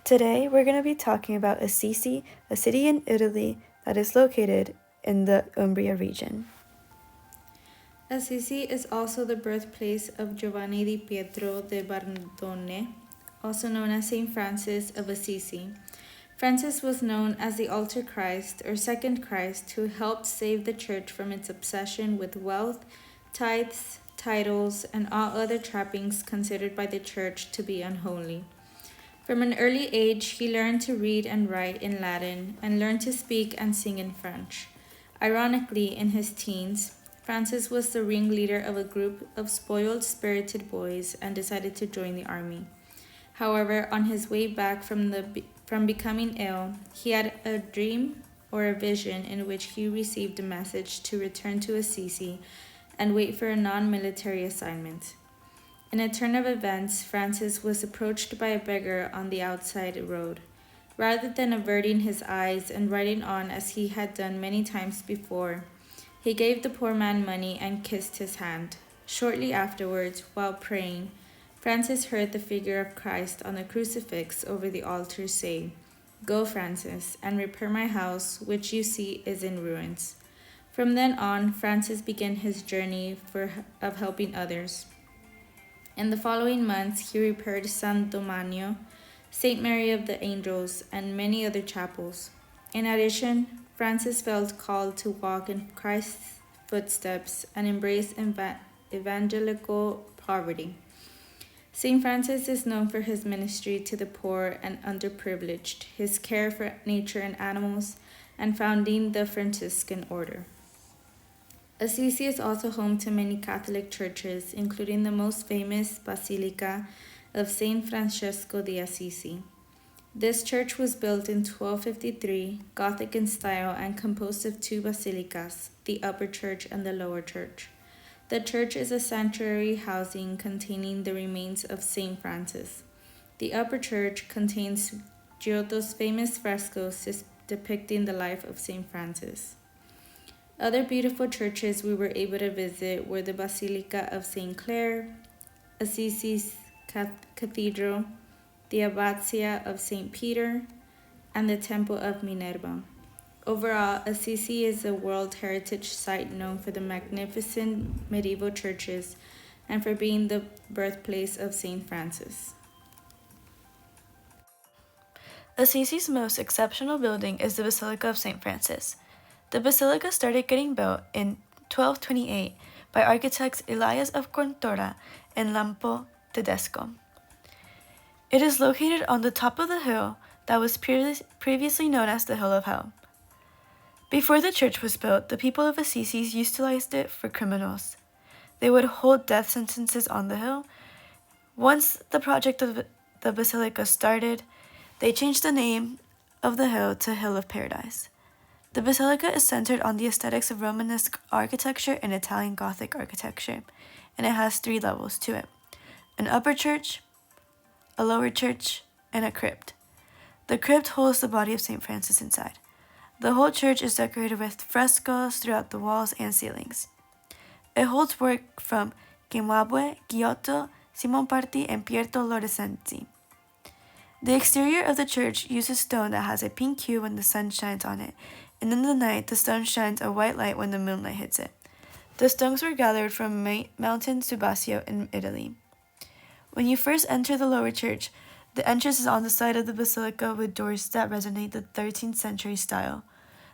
Today, we're going to be talking about Assisi, a city in Italy that is located in the Umbria region. Assisi is also the birthplace of Giovanni di Pietro de Bardone, also known as Saint Francis of Assisi. Francis was known as the Altar Christ or Second Christ, who helped save the church from its obsession with wealth, tithes, titles, and all other trappings considered by the church to be unholy. From an early age, he learned to read and write in Latin and learned to speak and sing in French. Ironically, in his teens, Francis was the ringleader of a group of spoiled, spirited boys and decided to join the army. However, on his way back from becoming ill, he had a dream or a vision in which he received a message to return to Assisi and wait for a non-military assignment. In a turn of events, Francis was approached by a beggar on the outside road. Rather than averting his eyes and riding on as he had done many times before, he gave the poor man money and kissed his hand. Shortly afterwards, while praying, Francis heard the figure of Christ on the crucifix over the altar say, "Go, Francis, and repair my house, which you see is in ruins." From then on, Francis began his journey of helping others. In the following months, he repaired San Domanio, St. Mary of the Angels, and many other chapels. In addition, Francis felt called to walk in Christ's footsteps and embrace evangelical poverty. St. Francis is known for his ministry to the poor and underprivileged, his care for nature and animals, and founding the Franciscan order. Assisi is also home to many Catholic churches, including the most famous Basilica of Saint Francesco di Assisi. This church was built in 1253, Gothic in style, and composed of two basilicas, the upper church and the lower church. The church is a sanctuary housing containing the remains of Saint Francis. The upper church contains Giotto's famous frescoes depicting the life of Saint Francis. Other beautiful churches we were able to visit were the Basilica of St. Clare, Assisi's Cathedral, the Abbazia of St. Peter, and the Temple of Minerva. Overall, Assisi is a World Heritage Site known for the magnificent medieval churches and for being the birthplace of St. Francis. Assisi's most exceptional building is the Basilica of St. Francis. The basilica started getting built in 1228 by architects Elias of Cortora and Lampo Tedesco. It is located on the top of the hill that was previously known as the Hill of Hell. Before the church was built, the people of Assisi utilized it for criminals. They would hold death sentences on the hill. Once the project of the basilica started, they changed the name of the hill to Hill of Paradise. The basilica is centered on the aesthetics of Romanesque architecture and Italian Gothic architecture, and it has 3 levels to it: an upper church, a lower church, and a crypt. The crypt holds the body of St. Francis inside. The whole church is decorated with frescoes throughout the walls and ceilings. It holds work from Cimabue, Giotto, Simonparti, and Pietro Lorenzi. The exterior of the church uses stone that has a pink hue when the sun shines on it, and in the night the stone shines a white light when the moonlight hits it. The stones were gathered from Mountain Subasio in Italy. When you first enter the lower church, the entrance is on the side of the basilica with doors that resonate the 13th century style.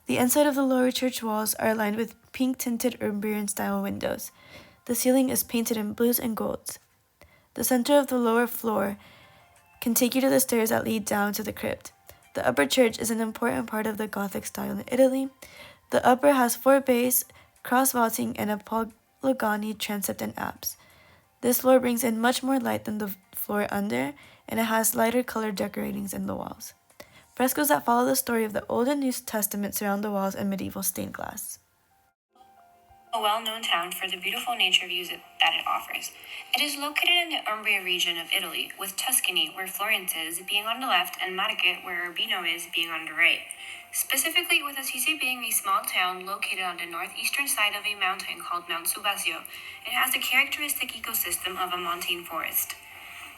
The inside of the lower church walls are lined with pink-tinted Umbrian-style windows. The ceiling is painted in blues and golds. The center of the lower floor can take you to the stairs that lead down to the crypt. The upper church is an important part of the Gothic style in Italy. The upper has 4 bays, cross-vaulting, and a polygonal transept and apse. This floor brings in much more light than the floor under, and it has lighter colored decoratings in the walls. Frescoes that follow the story of the Old and New Testament surround the walls in medieval stained glass. A well-known town for the beautiful nature views that it offers. It is located in the Umbria region of Italy, with Tuscany, where Florence is, being on the left, and Marche, where Urbino is, being on the right. Specifically, with Assisi being a small town located on the northeastern side of a mountain called Mount Subasio, it has the characteristic ecosystem of a montane forest.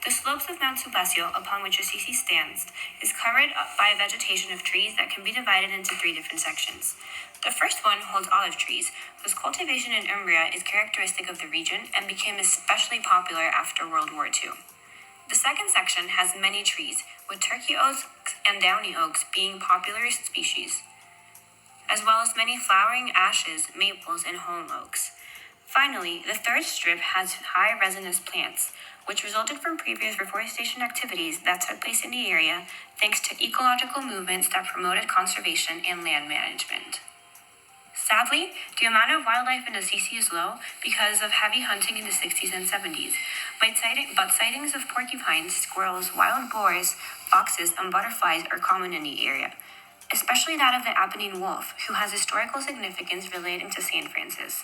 The slopes of Mount Subasio, upon which Assisi stands, is covered by a vegetation of trees that can be divided into 3 different sections. The first one holds olive trees, whose cultivation in Umbria is characteristic of the region and became especially popular after World War II. The second section has many trees, with turkey oaks and downy oaks being popular species, as well as many flowering ashes, maples, and holm oaks. Finally, the third strip has high resinous plants, which resulted from previous reforestation activities that took place in the area thanks to ecological movements that promoted conservation and land management. Sadly, the amount of wildlife in Assisi is low because of heavy hunting in the 60s and 70s, but sightings of porcupines, squirrels, wild boars, foxes, and butterflies are common in the area, especially that of the Apennine wolf, who has historical significance relating to St. Francis.